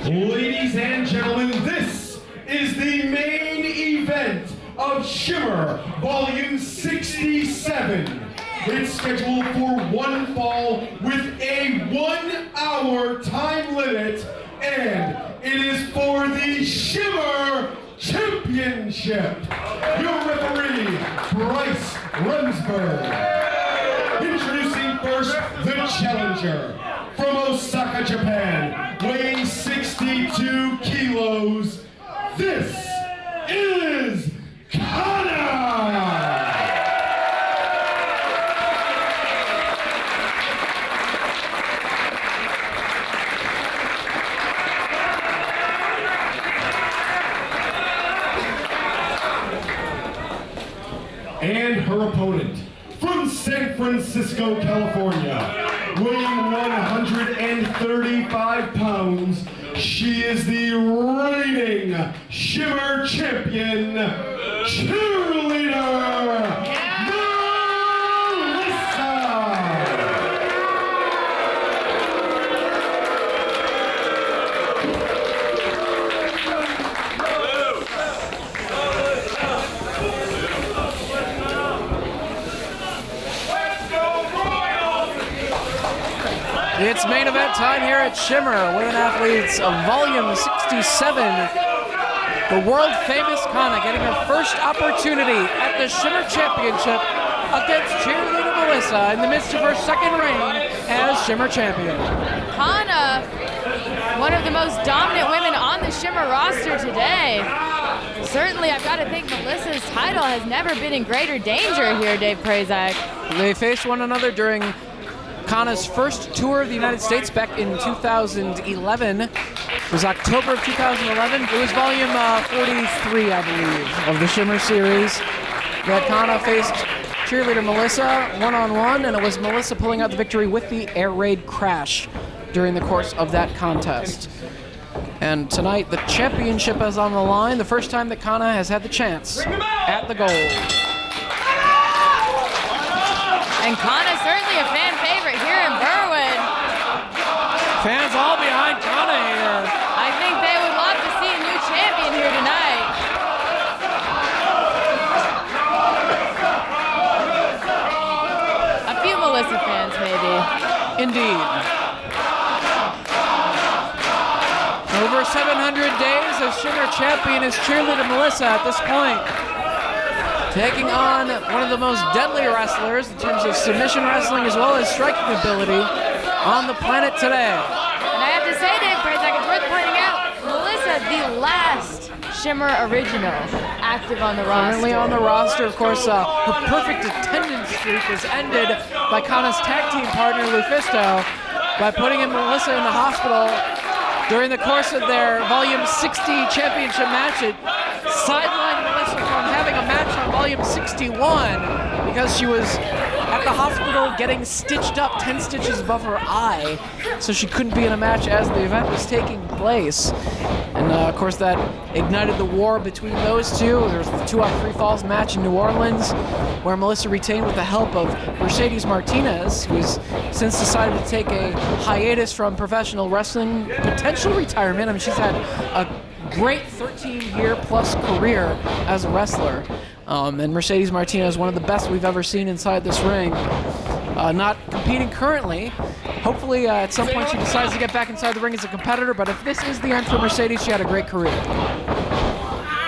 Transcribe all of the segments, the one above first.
Ladies and gentlemen, this is the main event of Shimmer Volume 67. It's scheduled for one fall with a 1 hour time limit, and it is for the Shimmer Championship. Your referee, Bryce Remsburg. Introducing first, the challenger. From Osaka, Japan, weighing 62 kilos, this is Kana! And her opponent, from San Francisco, California, weighing 135 pounds, she is the reigning Shimmer Champion Cheerleader Melissa! It's main event time here at Shimmer. Women athletes of Volume 67. The world-famous Kana getting her first opportunity at the Shimmer Championship against cheerleader Melissa in the midst of her second reign as Shimmer Champion. Kana, one of the most dominant women on the Shimmer roster today. Certainly, I've got to think Melissa's title has never been in greater danger here, Dave Prazak. They faced one another during Kana's first tour of the United States back in 2011. It was October of 2011. It was volume 43, I believe, of the Shimmer series. That Kana faced cheerleader Melissa one-on-one, and it was Melissa pulling out the victory with the air raid crash during the course of that contest. And tonight, the championship is on the line, the first time that Kana has had the chance at the gold. And Kana certainly a fan favorite here in Berwyn. Fans all behind Kana here. I think they would love to see a new champion here tonight. A few Melissa fans, maybe. Indeed. Over 700 days as Shimmer Champion is cheerleader Melissa at this point, taking on one of the most deadly wrestlers in terms of submission wrestling as well as striking ability on the planet today. And I have to say, Dave Prazak, it's worth pointing out, Melissa, the last Shimmer original active on the roster. Currently on the roster, of course, her perfect attendance streak was ended by Kana's tag team partner, Lufisto, by putting Melissa in the hospital during the course of their Volume 60 championship match. It sidelined Melissa from having a match on Volume 61 because she was at the hospital getting stitched up 10 stitches above her eye, so she couldn't be in a match as the event was taking place. And of course that ignited the war between those two. There was the 2-out-3 falls match in New Orleans where Melissa retained with the help of Mercedes Martinez, who's since decided to take a hiatus from professional wrestling, potential retirement. I mean, she's had a great 13-year-plus career as a wrestler. And Mercedes Martinez, one of the best we've ever seen inside this ring. Not competing currently. Hopefully at some point she decides to get back inside the ring as a competitor, but if this is the end for Mercedes, she had a great career.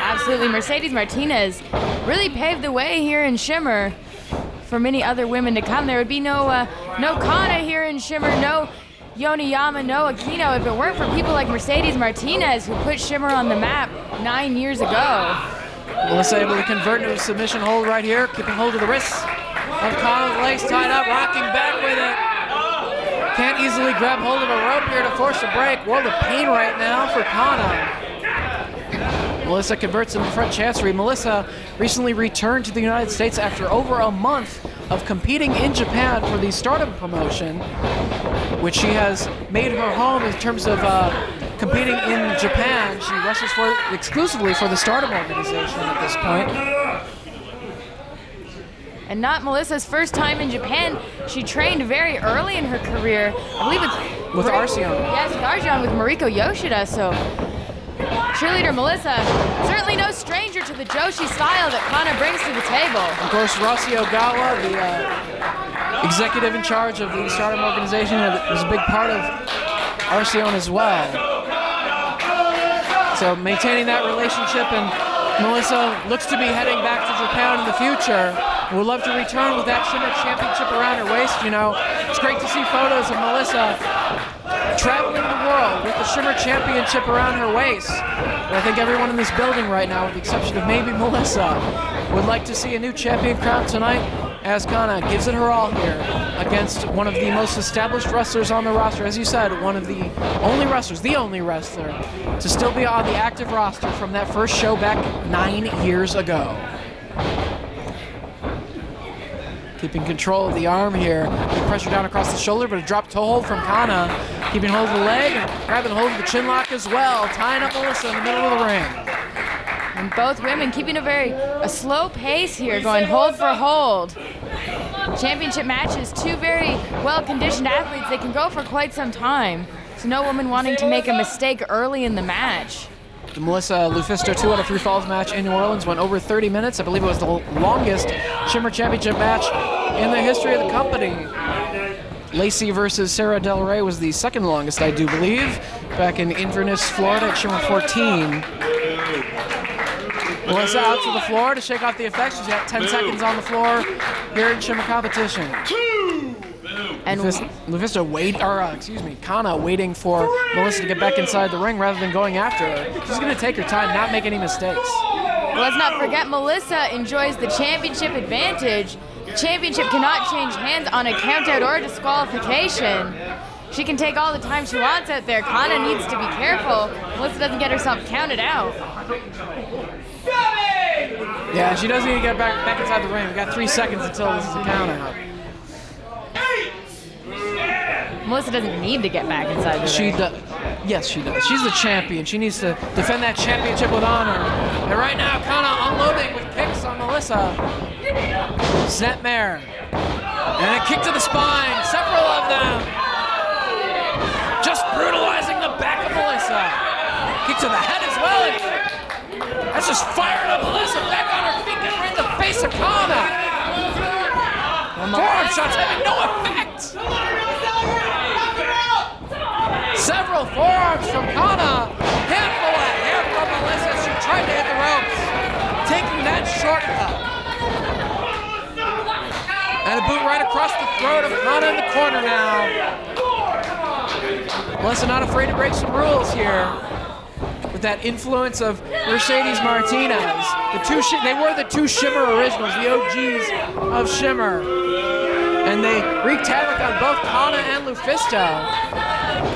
Absolutely, Mercedes Martinez really paved the way here in Shimmer for many other women to come. There would be no Kana here in Shimmer, no Yoniyama, no Aquino, if it weren't for people like Mercedes Martinez who put Shimmer on the map 9 years ago. Melissa able to convert into a submission hold right here, keeping hold of the wrists of Kana with legs tied up, rocking back with it. Can't easily grab hold of a rope here to force a break. World of pain right now for Kana. Melissa converts in the front chancery. Melissa recently returned to the United States after over a month of competing in Japan for the Stardom promotion, which she has made her home in terms of competing in Japan. She wrestles exclusively for the Stardom organization at this point. And not Melissa's first time in Japan. She trained very early in her career. I believe it's with Arceon. Yes, with Arceon, with Mariko Yoshida. So cheerleader Melissa, certainly no stranger to the Joshi style that Kana brings to the table. Of course, Rossi Ogawa, the executive in charge of the Stardom organization, was a big part of Arceon as well. So maintaining that relationship, and Melissa looks to be heading back to Japan in the future. Would love to return with that Shimmer Championship around her waist. You know, it's great to see photos of Melissa traveling the world with the Shimmer Championship around her waist. But I think everyone in this building right now, with the exception of maybe Melissa, would like to see a new champion crowned tonight, as Kana gives it her all here against one of the most established wrestlers on the roster. As you said, one of the only wrestlers, the only wrestler, to still be on the active roster from that first show back 9 years ago. Keeping control of the arm here. Big pressure down across the shoulder, but a drop toe hold from Kana. Keeping hold of the leg and grabbing hold of the chin lock as well. Tying up Melissa in the middle of the ring. And both women keeping a slow pace here, going hold for hold. Championship matches, two very well-conditioned athletes. They can go for quite some time. So no woman wanting to make a mistake early in the match. The Melissa Lufisto 2 out of 3 falls match in New Orleans went over 30 minutes. I believe it was the longest Shimmer Championship match in the history of the company. Lacey versus Sarah Del Rey was the second longest, I do believe, back in Inverness, Florida at Shimmer 14. Melissa out to the floor to shake off the effects. She's got 10 seconds on the floor here in Shimmer competition. And Kana waiting for Melissa to get back inside the ring rather than going after her. She's going to take her time, not make any mistakes. Well, let's not forget, Melissa enjoys the championship advantage. The championship cannot change hands on a countout or a disqualification. She can take all the time she wants out there. Kana needs to be careful. Melissa doesn't get herself counted out. Yeah, she does need to get back inside the ring. We got 3 seconds until this is a count out. Melissa doesn't need to get back inside the ring. Yes, she does. She's the champion. She needs to defend that championship with honor. And right now, Kana unloading with kicks on Melissa. Snapmare. And a kick to the spine. Several of them. Just brutalizing the back of Melissa. Kick to the head as well. That's just firing up Melissa back on her feet, getting right in the face of Kana. Forearm shots having no effect. Several forearms from Kana. Handful of hair from Melissa as she tried to hit the ropes. Taking that shortcut. And a boot right across the throat of Kana in the corner now. Melissa not afraid to break some rules here. With that influence of Mercedes Martinez. They were the two Shimmer originals, the OGs of Shimmer. And they wreaked havoc on both Kana and Lufisto.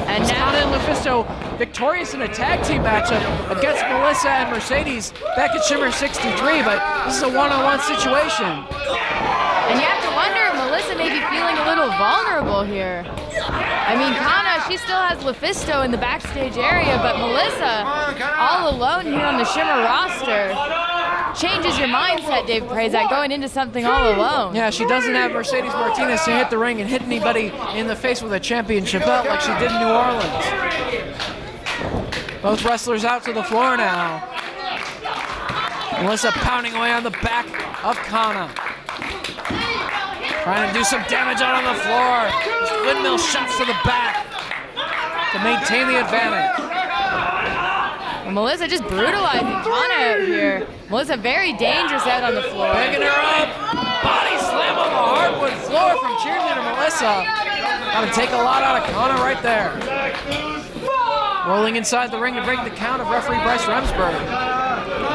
And now Kana and Lufisto victorious in a tag team matchup against Melissa and Mercedes back at Shimmer 63, but this is a one-on-one situation. And you have to wonder if Melissa may be feeling a little vulnerable here. I mean, Kana, she still has Lufisto in the backstage area, but Melissa, all alone here on the Shimmer roster, changes your mindset, Dave Prazak, going into something all alone. Yeah, she doesn't have Mercedes Martinez to hit the ring and hit anybody in the face with a championship belt like she did in New Orleans. Both wrestlers out to the floor now. Melissa pounding away on the back of Kana. Trying to do some damage out on the floor. Just windmill shots to the back to maintain the advantage. Well, Melissa just brutalizing Kana out here. Melissa very dangerous out on the floor. Picking her up. Body slam on the hardwood floor from cheerleader Melissa. Gotta take a lot out of Kana right there. Rolling inside the ring to break the count of referee Bryce Remsburg.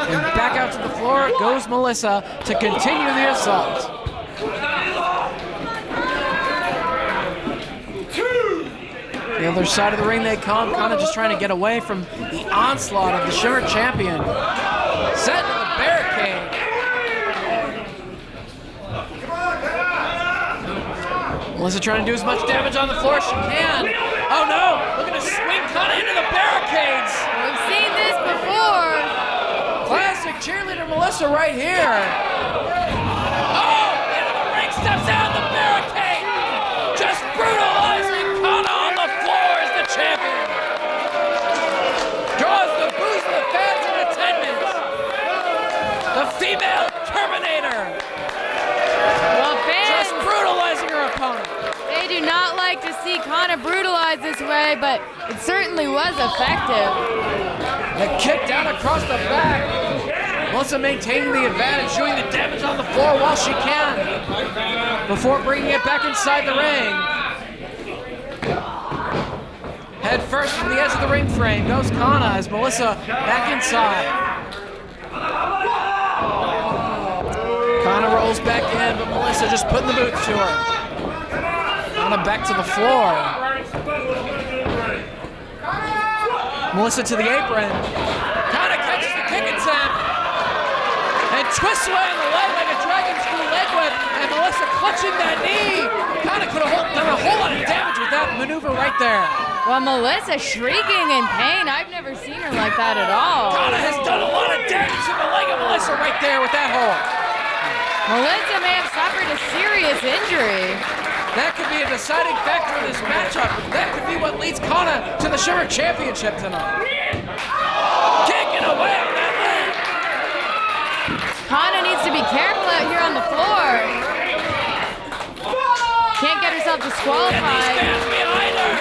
And back out to the floor goes Melissa to continue the assault. The other side of the ring they come, Kana just trying to get away from the onslaught of the Shimmer Champion. Set to the barricade. Melissa trying to do as much damage on the floor as she can. Oh no, looking to swing Kana into the barricades. We've seen this before. Classic cheerleader Melissa right here. Oh, into the ring, steps out the barricade. Just brutalizing Kana on the floor. female Terminator. Well, fans, Just brutalizing her opponent. they do not like to see Kana brutalized this way, but it certainly was effective. The kick down across the back. Melissa maintaining the advantage, doing the damage on the floor while she can, before bringing it back inside the ring. Head first from the edge of the ring frame goes Kana as Melissa back inside. Kana rolls back in, but Melissa just putting the boots to her. Kana back to the floor. Melissa to the apron. Kana catches the kick attempt and twists away on the leg like a dragon screw leg whip, and Melissa clutching that knee. Kana could have done a whole lot of damage with that maneuver right there. Well, Melissa shrieking in pain. I've never seen her like that at all. Kana has done a lot of damage to the leg of Melissa right there with that hold. Melissa may have suffered a serious injury. That could be a deciding factor in this matchup. That could be what leads Kana to the Shimmer Championship tonight. Kicking away on that leg. Kana needs to be careful out here on the floor. Can't get herself disqualified. Stands behind her.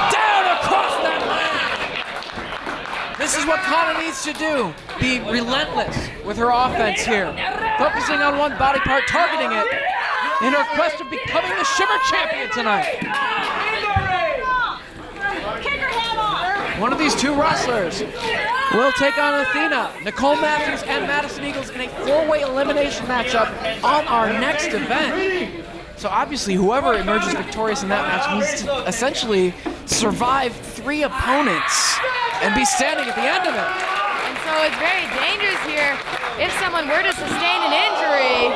Down across that leg. This is what Kana needs to do. Be relentless with her offense here. Focusing on one body part, targeting it in her quest of becoming the Shimmer Champion tonight. One of these two wrestlers will take on Athena, Nicole Matthews, and Madison Eagles in a four-way elimination matchup on our next event. So obviously, whoever emerges victorious in that match needs to essentially survive 3 opponents and be standing at the end of it. And so it's very dangerous here. If someone were to sustain an injury,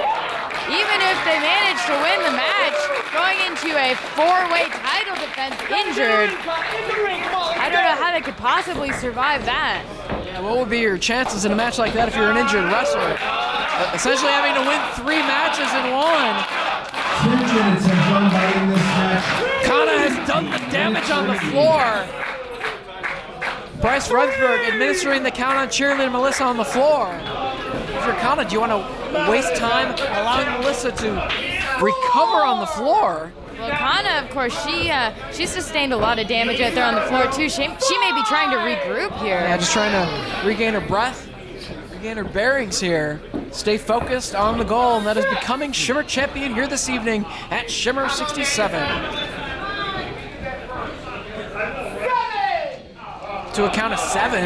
even if they manage to win the match, going into a 4-way title defense injured, I don't know how they could possibly survive that. Yeah, what would be your chances in a match like that if you're an injured wrestler? Essentially having to win 3 matches in one. 2 minutes have gone by in this match. Kana has done the damage on the floor. Bryce Runsberg administering the count on Cheerleader Melissa on the floor. If you're Kana, do you want to waste time allowing Melissa to recover on the floor? Well, Kana, of course, she sustained a lot of damage out there on the floor too. She may be trying to regroup here. Yeah, just trying to regain her breath, regain her bearings here. Stay focused on the goal, and that is becoming Shimmer Champion here this evening at Shimmer 67. To a count of 7.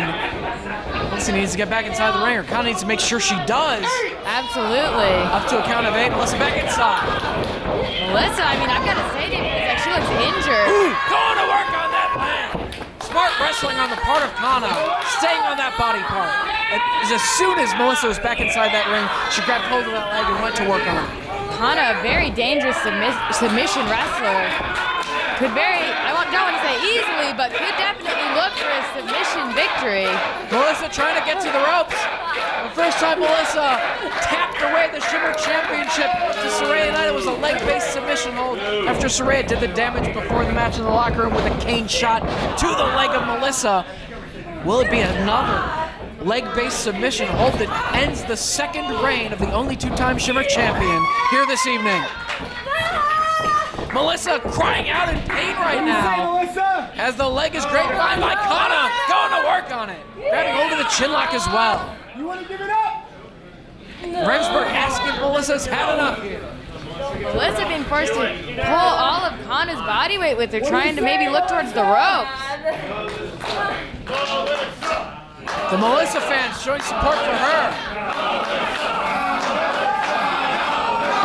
Melissa needs to get back inside the ring, or Kana needs to make sure she does. Absolutely. Up to a count of 8, Melissa back inside. Melissa, I mean, I've got to say to you, like she looks injured. Ooh, going to work on that leg. Smart wrestling on the part of Kana, staying on that body part. And as soon as Melissa was back inside that ring, she grabbed hold of that leg and went to work on it. Kana, a very dangerous submission wrestler. Could don't want to say easily, but could definitely look for a submission victory. Melissa trying to get to the ropes. The first time Melissa tapped away the Shimmer Championship to Saraya Knight, it was a leg-based submission hold after Saraya did the damage before the match in the locker room with a cane shot to the leg of Melissa. Will it be another leg-based submission hold that ends the second reign of the only 2-time Shimmer Champion here this evening? Melissa crying out in pain right now as the leg is grabbed by Kana, going to work on it. Grabbing hold of the chin lock as well. You want to give it up? Remsburg asking if Melissa's had enough here. Melissa being forced to pull all of Kana's body weight with her, trying to maybe look towards the ropes. The Melissa fans showing support for her.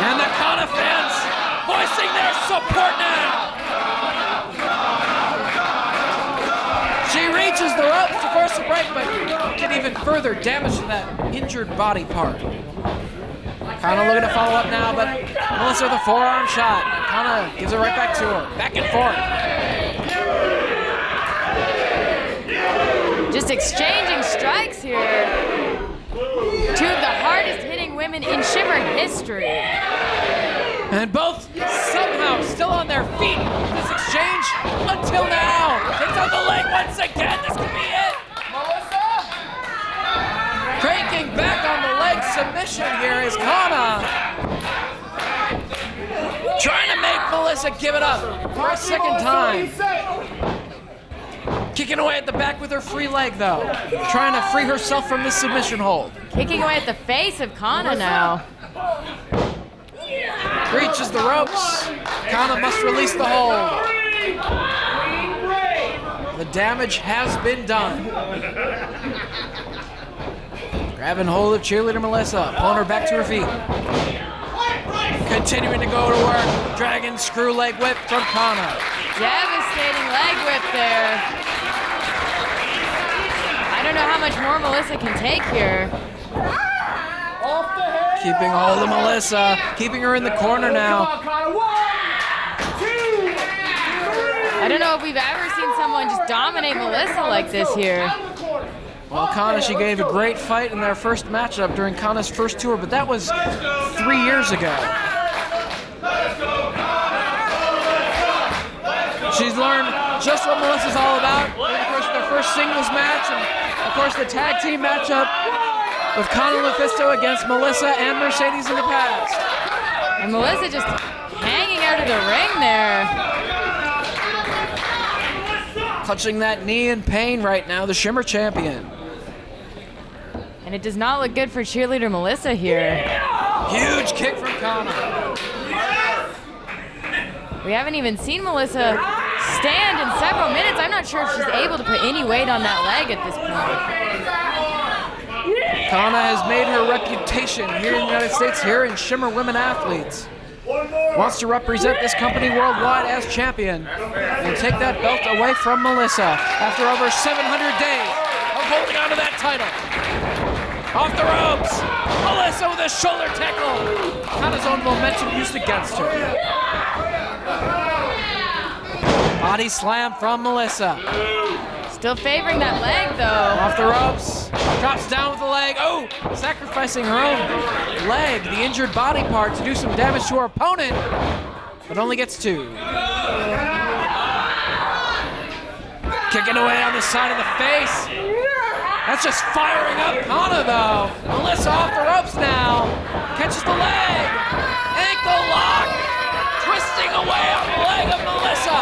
And the Kana fans voicing their support now. She reaches the ropes to force a break, but can even further damage to that injured body part. Kana looking to follow up now, but Melissa with a forearm shot. Kana gives it right back to her. Back and forth. Just exchanging strikes here. 2 of the hardest hitting women in Shimmer history. And both somehow still on their feet in this exchange until now. Takes out the leg once again. This could be it. Melissa give it up for a second time. Kicking away at the back with her free leg, though. Trying to free herself from the submission hold. Kicking away at the face of Kana now. Reaches the ropes. Kana must release the hold. The damage has been done. Grabbing hold of cheerleader Melissa, pulling her back to her feet. Continuing to go to work. Dragon screw leg whip from Kana. Devastating leg whip there. I don't know how much more Melissa can take here. Keeping hold of Melissa, keeping her in the corner now. I don't know if we've ever seen someone just dominate Melissa like this here. Well, Kana, she gave a great fight in their first matchup during Kana's first tour, but that was 3 years ago. She's learned just what Melissa's all about. And of course, their first singles match, and of course, the tag team matchup with Kana Lufisto against Melissa and Mercedes in the past. And Melissa just hanging out of the ring there. Clutching that knee in pain right now, the Shimmer Champion. And it does not look good for cheerleader Melissa here. Huge kick from Kana. We haven't even seen Melissa stand in several minutes. I'm not sure if she's able to put any weight on that leg at this point. Kana has made her reputation here in the United States, here in Shimmer Women Athletes. Wants to represent this company worldwide as champion and take that belt away from Melissa after over 700 days of holding on to that title. Off the ropes, Melissa with a shoulder tackle. Kana's own momentum used against her. Body slam from Melissa. Still favoring that leg though. Off the ropes, drops down with the leg. Oh, sacrificing her own leg, the injured body part, to do some damage to her opponent, but only gets 2. Kicking away on the side of the face. That's just firing up Kana though. Melissa off the ropes now. Catches the leg. Ankle lock. Twisting away on the leg of Melissa.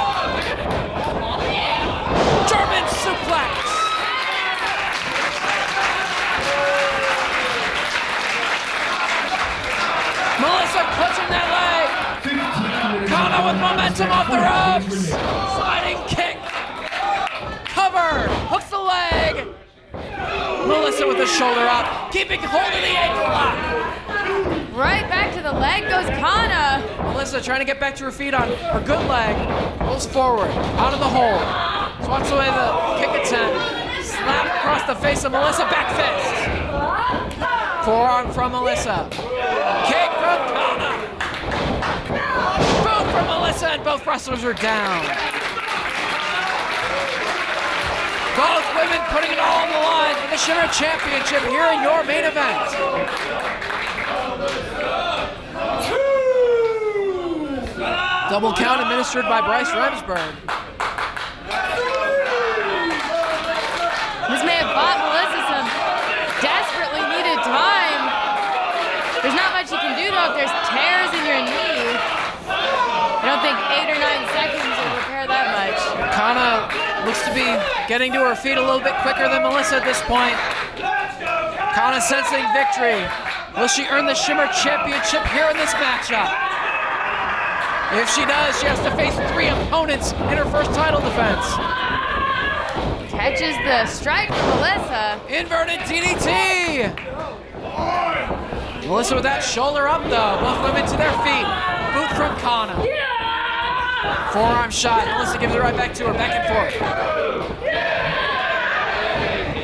German suplex. Melissa clutching that leg. Kana with momentum off the ropes. Sliding kick. Cover. Hooks the leg. Melissa with the shoulder up. Keeping hold of the ankle lock. Right back to the leg goes Kana. Melissa trying to get back to her feet on her good leg. Pulls forward. Out of the hole. Swats away the kick attempt. Slap across the face of Melissa. Back fist. Forearm from Melissa. Kick from Kana. Boom from Melissa, and both wrestlers are down. Both women putting it all on the line for the Shimmer Championship here in your main event. Double count administered by Bryce Remsburg. This may have bought Melissa some desperately needed time. There's not much you can do though if there's tears in your knee. I don't think 8 or 9 seconds will repair that much. Kana looks to be getting to her feet a little bit quicker than Melissa at this point. Kana sensing victory. Will she earn the Shimmer Championship here in this matchup? If she does, she has to face 3 opponents in her first title defense. Catches the strike from Melissa. Inverted DDT. Melissa with that shoulder up though. Both women to their feet. Boot from Kana. Forearm shot. Melissa gives it right back to her. Back and forth.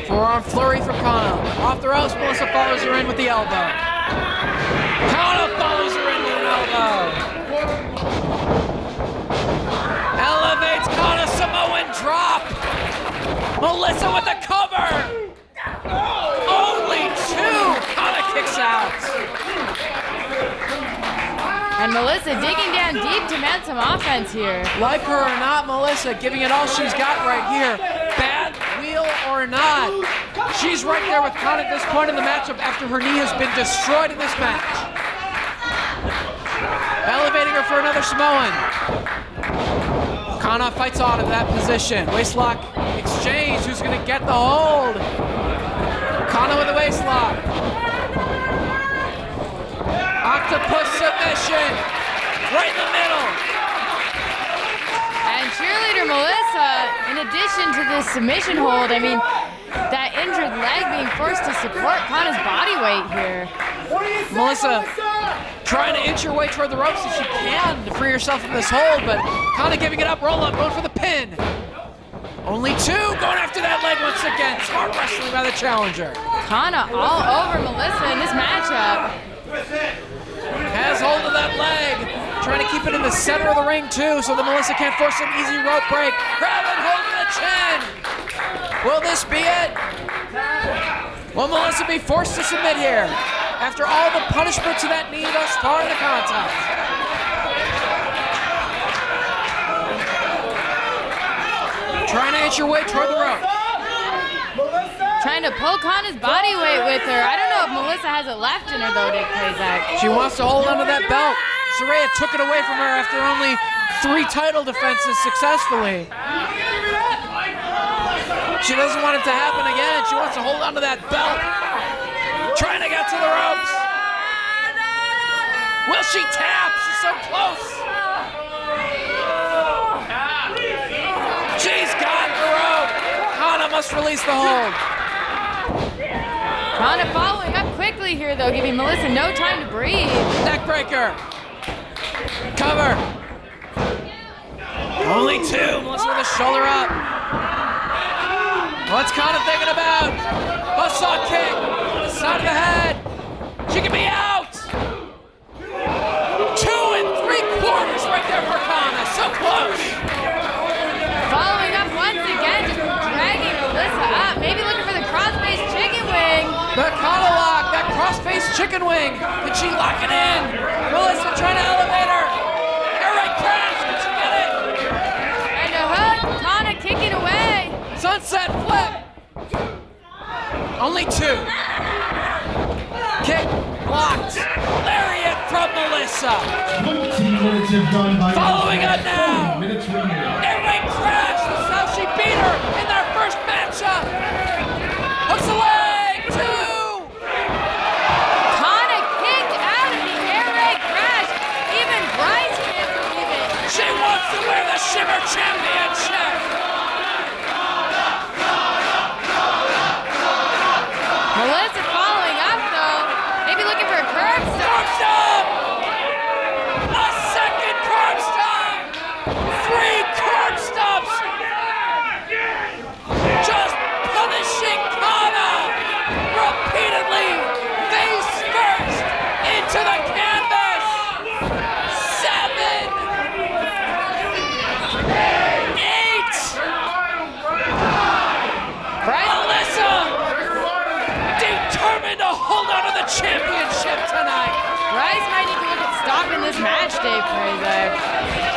Forearm flurry from Kana. Off the ropes, Melissa follows her in with the elbow. Kana follows her in with an elbow. Elevates Kana, Samoan drop. Melissa with the cover. Only 2. Kana kicks out. And Melissa digging down deep to mount some offense here. Like her or not, Melissa giving it all she's got right here. Bad wheel or not, she's right there with Kana at this point in the matchup after her knee has been destroyed in this match. Elevating her for another Samoan. Kana fights out of that position. Waistlock exchange. Who's going to get the hold? Kana with a waistlock. Octopus submission. Right in the middle. And cheerleader Melissa, in addition to this submission hold, I mean, that injured leg being forced to support Kana's body weight here. Melissa trying to inch her way toward the ropes if she can to free herself from this hold, but Kana giving it up, roll up, going for the pin. Only two, going after that leg once again. Smart wrestling by the challenger. Kana all over Melissa in this matchup. Has hold of that leg, trying to keep it in the center of the ring too, so that Melissa can't force an easy rope break. Grabbing hold of the chin. Will this be it? Will Melissa be forced to submit here after all the punishment to that knee thus far in the contest? Trying to inch her way toward the rope. Trying to pull Kana's body weight with her. I don't know if Melissa has it left in her though, Dick Kazak. She wants to hold onto that belt. Saraya took it away from her after only 3 title defenses successfully. She doesn't want it to happen again. She wants to hold onto that belt. Trying to get to the ropes. Will she tap? She's so close. She's got the rope. Kana must release the hold. Kana following up quickly here though, giving Melissa no time to breathe. Neckbreaker. Cover. Only 2. Melissa with a shoulder up. What's Kana thinking about? Buzzsaw kick. Side of the head. She can be out. 2 3/4 right there for Kana. So close. Following up once again, just dragging Melissa up. Maybe looking for the cross-face chicken wing. The Kana lock, that cross-face chicken wing. Can she lock it in? Melissa trying to elevate her. Air right crash. Can she get it? And a hook. Kana kicking away. Sunset flip. Only 2. Kick blocked. Lariat from Melissa. 20 minutes have gone by. Following up now. 20 minutes remaining. Air right crash. This is how she beat her in their first matchup. Hooks the leg. 2. Kana kicked out of the air raid crash. Even Bryce can't believe it. She wants to wear the Shimmer Championship. Melissa following up though. Maybe looking for a curb stop. Curb stomp! A second curb stomp! 3 curb stomps! Just punishing Kana repeatedly, face first, into the canvas! 7! 8! Melissa! Determined to hold on to the championship tonight! Bryce might need to look at stopping this match, Dave Kazak.